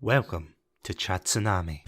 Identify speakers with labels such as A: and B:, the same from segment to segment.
A: Welcome to Chatsunami.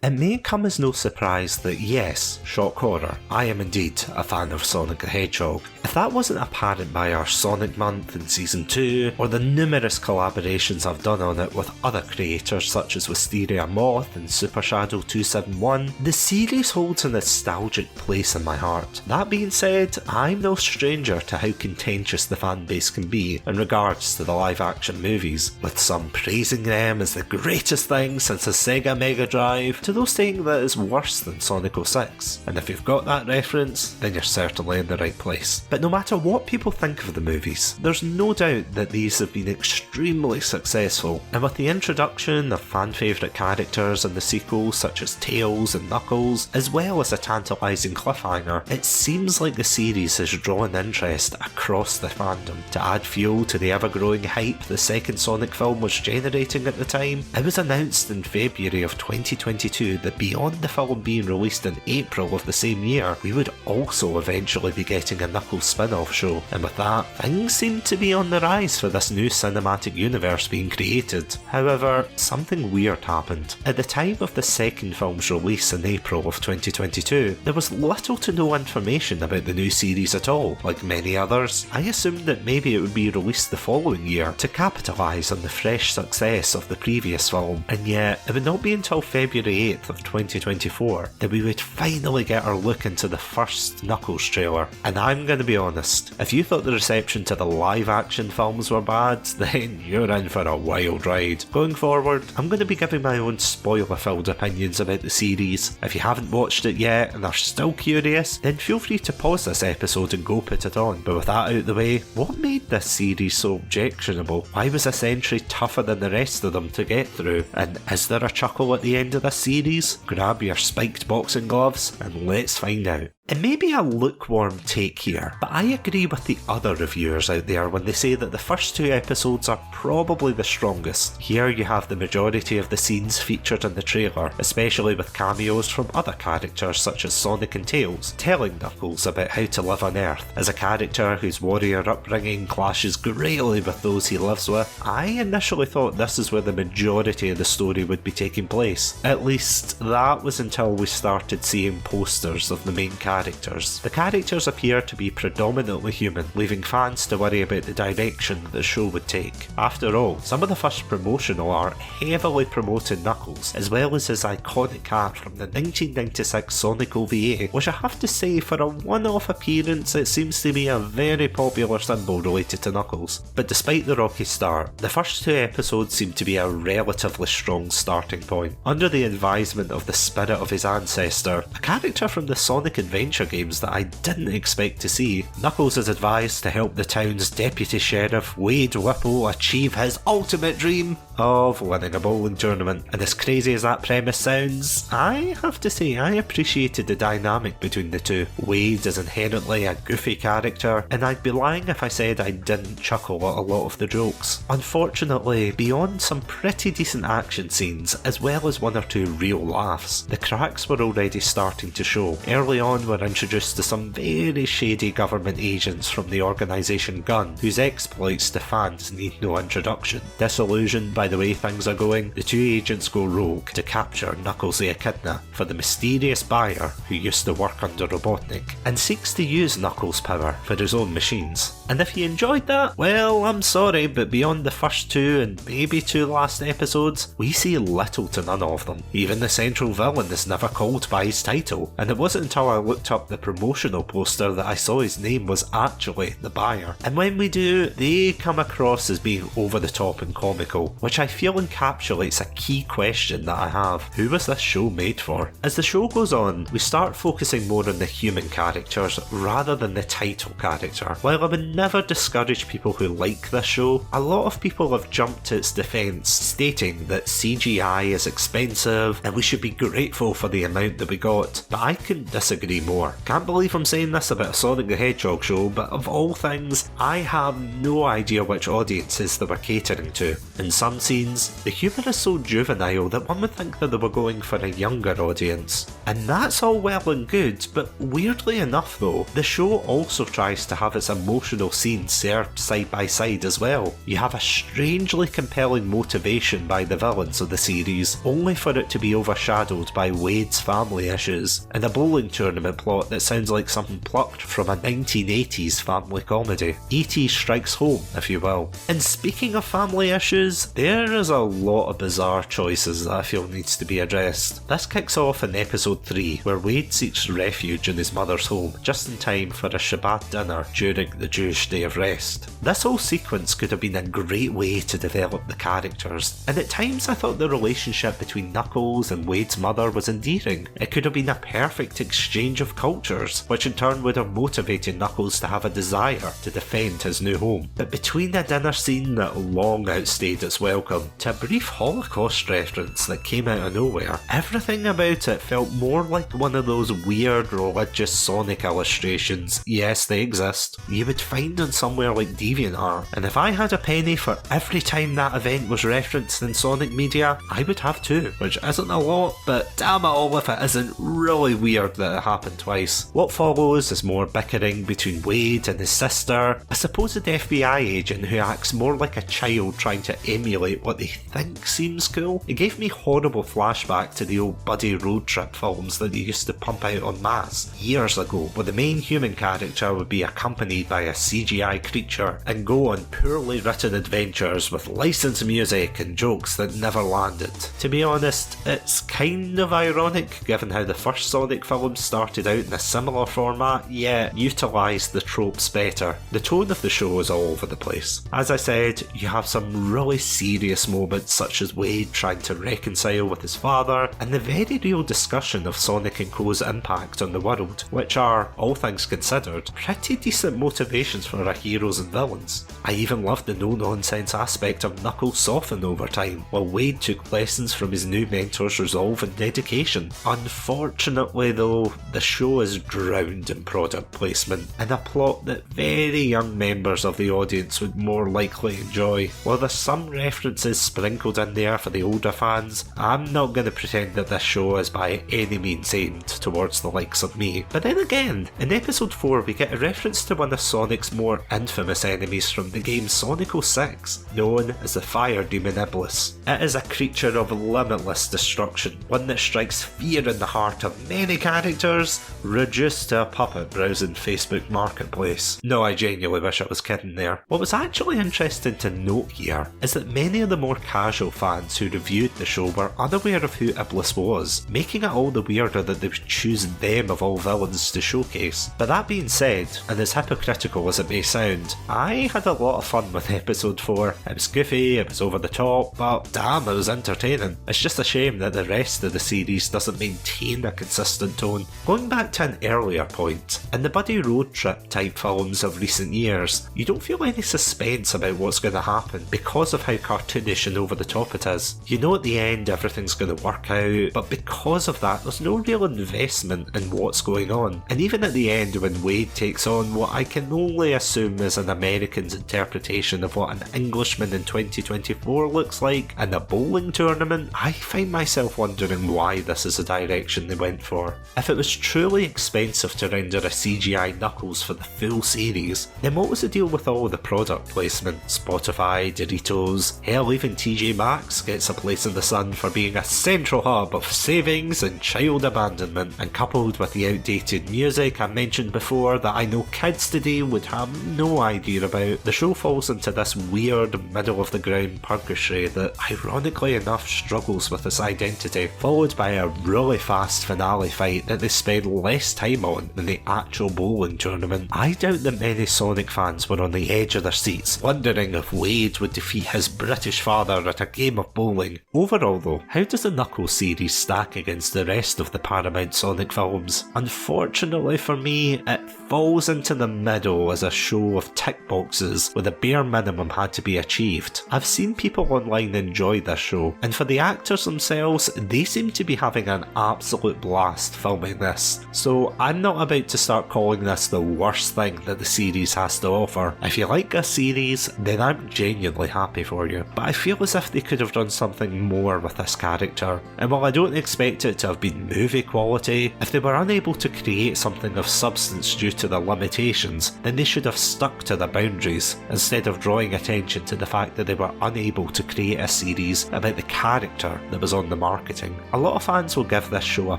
A: It may come as no surprise that yes, shock horror, I am indeed a fan of Sonic the Hedgehog. If that wasn't apparent by our Sonic Month in Season 2, or the numerous collaborations I've done on it with other creators such as Wisteria Moth and Super Shadow 271, the series holds a nostalgic place in my heart. That being said, I'm no stranger to how contentious the fanbase can be in regards to the live action movies, with some praising them as the greatest thing since the Sega Mega Drive, to those saying that it's worse than Sonic 06. And if you've got that reference, then you're certainly in the right place. But no matter what people think of the movies, there's no doubt that these have been extremely successful, and with the introduction of fan favourite characters in the sequels such as Tails and Knuckles, as well as a tantalising cliffhanger, it seems like the series has drawn interest across the fandom. To add fuel to the ever-growing hype the second Sonic film was generating at the time, it was announced in February of 2022 that beyond the film being released in April of the same year, we would also eventually be getting a Knuckles spin-off show, and with that, things seem to be on the rise for this new cinematic universe being created. However, something weird happened. At the time of the second film's release in April of 2022, there was little to no information about the new series at all. Like many others, I assumed that maybe it would be released the following year to capitalise on the fresh success of the previous film, and yet it would not be until February 8th of 2024 that we would finally get our look into the first Knuckles trailer. And I'm going to be honest, if you thought the reception to the live action films were bad, then you're in for a wild ride. Going forward, I'm going to be giving my own spoiler-filled opinions about the series. If you haven't watched it yet and are still curious, then feel free to pause this episode and go put it on. But with that out the way, what made this series so objectionable? Why was this entry tougher than the rest of them to get through? And is there a chuckle at the end of this series? Grab your spiked boxing gloves and let's find out. It may be a lukewarm take here, but I agree with the other reviewers out there when they say that the first two episodes are probably the strongest. Here you have the majority of the scenes featured in the trailer, especially with cameos from other characters such as Sonic and Tails, telling Knuckles about how to live on Earth. As a character whose warrior upbringing clashes greatly with those he lives with, I initially thought this is where the majority of the story would be taking place. At least that was until we started seeing posters of the main characters. The characters appear to be predominantly human, leaving fans to worry about the direction the show would take. After all, some of the first promotional art heavily promoted Knuckles, as well as his iconic hat from the 1996 Sonic OVA, which I have to say, for a one-off appearance, it seems to be a very popular symbol related to Knuckles. But despite the rocky start, the first two episodes seem to be a relatively strong starting point. Under the advisement of the spirit of his ancestor, a character from the Sonic Adventure games that I didn't expect to see, Knuckles is advised to help the town's deputy sheriff Wade Whipple achieve his ultimate dream of winning a bowling tournament. And as crazy as that premise sounds, I have to say I appreciated the dynamic between the two. Wade is inherently a goofy character, and I'd be lying if I said I didn't chuckle at a lot of the jokes. Unfortunately, beyond some pretty decent action scenes, as well as one or two real laughs, the cracks were already starting to show. Early on we're introduced to some very shady government agents from the organisation Gun, whose exploits to fans need no introduction. Disillusioned by the way things are going, the two agents go rogue to capture Knuckles the Echidna for the mysterious buyer who used to work under Robotnik, and seeks to use Knuckles' power for his own machines. And if you enjoyed that, well, I'm sorry, but beyond the first two and maybe two last episodes, we see little to none of them. Even the central villain is never called by his title, and it wasn't until I looked up the promotional poster that I saw his name was actually the buyer. And when we do, they come across as being over the top and comical, which I feel encapsulates a key question that I have. Who was this show made for? As the show goes on, we start focusing more on the human characters rather than the title character. While I would never discourage people who like this show, a lot of people have jumped to its defence, stating that CGI is expensive and we should be grateful for the amount that we got. But I couldn't disagree anymore. Can't believe I'm saying this about a Sonic the Hedgehog show, but of all things, I have no idea which audiences they were catering to. In some scenes, the humour is so juvenile that one would think that they were going for a younger audience. And that's all well and good, but weirdly enough though, the show also tries to have its emotional scenes served side by side as well. You have a strangely compelling motivation by the villains of the series, only for it to be overshadowed by Wade's family issues, and a bowling tournament plot that sounds like something plucked from a 1980s family comedy. E.T. strikes home, if you will. And speaking of family issues, there is a lot of bizarre choices that I feel needs to be addressed. This kicks off in episode 3, where Wade seeks refuge in his mother's home, just in time for a Shabbat dinner during the Jewish Day of Rest. This whole sequence could have been a great way to develop the characters, and at times I thought the relationship between Knuckles and Wade's mother was endearing. It could have been a perfect exchange of cultures, which in turn would have motivated Knuckles to have a desire to defend his new home. But between a dinner scene that long outstayed its welcome to a brief Holocaust reference that came out of nowhere, everything about it felt more like one of those weird religious Sonic illustrations, yes they exist, you would find on somewhere like DeviantArt. And if I had a penny for every time that event was referenced in Sonic media, I would have two, which isn't a lot, but damn it all if it isn't really weird that it happened twice. What follows is more bickering between Wade and his sister, a supposed FBI agent who acts more like a child trying to emulate what they think seems cool. It gave me horrible flashback to the old buddy road trip films that they used to pump out en masse years ago, where the main human character would be accompanied by a CGI creature and go on poorly written adventures with licensed music and jokes that never landed. To be honest, it's kind of ironic given how the first Sonic films started out in a similar format, yet utilised the tropes better. The tone of the show is all over the place. As I said, you have some really serious moments such as Wade trying to reconcile with his father, and the very real discussion of Sonic & Co.'s impact on the world, which are, all things considered, pretty decent motivations for our heroes and villains. I even loved the no-nonsense aspect of Knuckles soften over time, while Wade took lessons from his new mentor's resolve and dedication. Unfortunately though, the show is drowned in product placement, and a plot that very young members of the audience would more likely enjoy. While there's some references sprinkled in there for the older fans, I'm not going to pretend that this show is by any means aimed towards the likes of me. But then again, in episode 4 we get a reference to one of Sonic's more infamous enemies from the game Sonic 06, known as the Fire Demon Iblis. It is a creature of limitless destruction, one that strikes fear in the heart of many characters, reduced to a puppet browsing Facebook Marketplace. No, I genuinely wish I was kidding there. What was actually interesting to note here is that many of the more casual fans who reviewed the show were unaware of who Iblis was, making it all the weirder that they would choose them of all villains to showcase. But that being said, and as hypocritical as it may sound, I had a lot of fun with episode 4. It was goofy, it was over the top, but damn, it was entertaining. It's just a shame that the rest of the series doesn't maintain a consistent tone. Going back to an earlier point, in the buddy road trip type films of recent years, you don't feel any suspense about what's going to happen because of how cartoonish and over the top it is. You know at the end everything's going to work out, but because of that there's no real investment in what's going on. And even at the end when Wade takes on what I can only assume is an American's interpretation of what an Englishman in 2024 looks like in a bowling tournament, I find myself wondering why this is the direction they went for. If it was truly expensive to render a CGI Knuckles for the full series, then what was the deal with all the product placement? Spotify, Doritos, hell even TJ Maxx gets a place in the sun for being a central hub of savings and child abandonment, and coupled with the outdated music I mentioned before that I know kids today would have no idea about, the show falls into this weird middle of the ground purgatory that ironically enough struggles with its identity, followed by a really fast finale fight that they spend less time on than the actual bowling tournament. I doubt that many Sonic fans were on the edge of their seats, wondering if Wade would defeat his British father at a game of bowling. Overall though, how does the Knuckles series stack against the rest of the Paramount Sonic films? Unfortunately for me, it falls into the middle as a show of tick boxes where the bare minimum had to be achieved. I've seen people online enjoy this show, and for the actors themselves, they seem to be having an absolute blast filming this. So I'm not about to start calling this the worst thing that the series has to offer. If you like a series, then I'm genuinely happy for you, but I feel as if they could have done something more with this character. And while I don't expect it to have been movie quality, if they were unable to create something of substance due to the limitations, then they should have stuck to the boundaries, instead of drawing attention to the fact that they were unable to create a series about the character that was on the marketing. A lot of fans will give this show a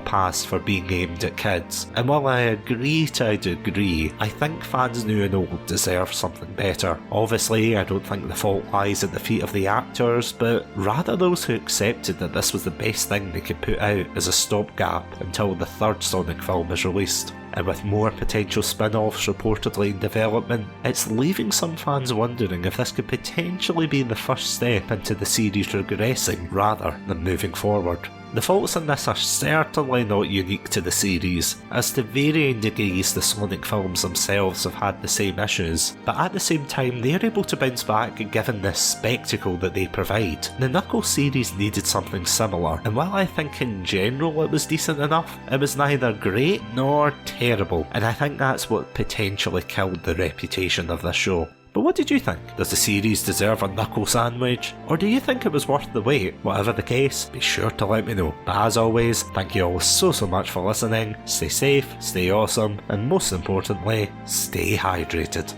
A: pass for being aimed at kids, and while I agree to a degree, I think fans new and old deserve something better. Obviously, I don't think the fault lies at the feet of the actors, but rather those who accepted that this was the best thing they could put out as a stopgap until the third Sonic film is released. And with more potential spin-offs reportedly in development, it's leaving some fans wondering if this could potentially be the first step into the series regressing rather than moving forward. The faults in this are certainly not unique to the series, as to varying degrees the Sonic films themselves have had the same issues, but at the same time they are able to bounce back given the spectacle that they provide. The Knuckles series needed something similar, and while I think in general it was decent enough, it was neither great nor terrible, and I think that's what potentially killed the reputation of this show. But what did you think? Does the series deserve a knuckle sandwich? Or do you think it was worth the wait? Whatever the case, be sure to let me know. But as always, thank you all so much for listening. Stay safe, stay awesome, and most importantly, stay hydrated.